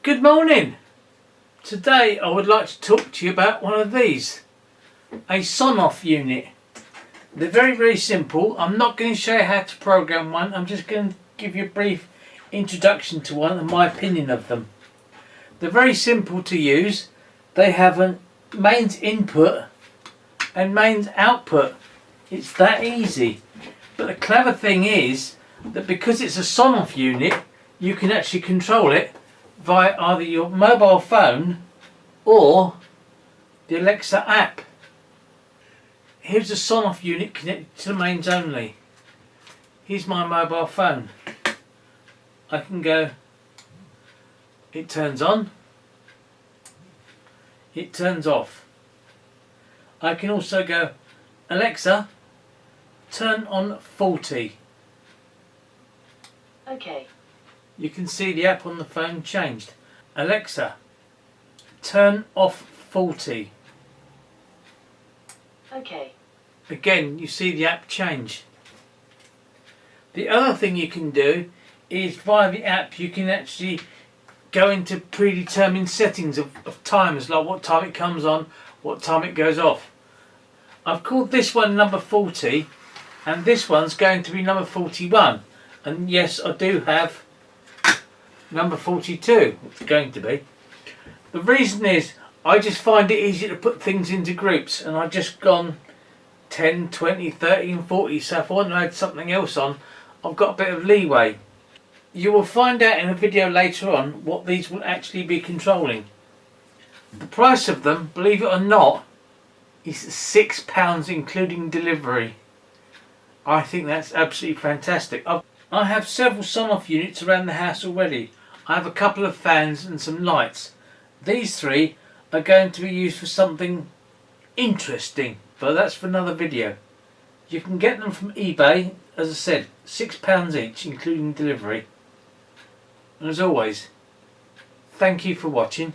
Good morning. Today I would like to talk to you about one of these, a Sonoff unit. They're very simple. I'm not going to show you how to program one. I'm just going to give you a brief introduction to one and my opinion of them. They're very simple to use. They have a mains input and mains output. It's that easy. But the clever thing is that because it's a Sonoff unit, you can actually control it via either your mobile phone or the Alexa app. Here's a Sonoff unit connected to the mains only. Here's my mobile phone. I can go, it turns on, it turns off. I can also go, Alexa, turn on faulty. Okay. You can see the app on the phone changed. Alexa, turn off faulty. Okay. Again, you see the app change. The other thing you can do is via the app you can actually go into predetermined settings of timers, like what time it comes on, what time it goes off. I've called this one number 40 and this one's going to be number 41. And yes, I do have number 42, it's going to be. The reason is I just find it easier to put things into groups, and I've just gone 10, 20, 30 and 40, so if I want to add something else on, I've got a bit of leeway. You will find out in a video later on what these will actually be controlling. The price of them, believe it or not, is £6 including delivery. I think that's absolutely fantastic. I have several Sonoff units around the house already. I have a couple of fans and some lights. These three are going to be used for something interesting, but that's for another video. You can get them from eBay, as I said, £6 each including delivery. And as always, thank you for watching.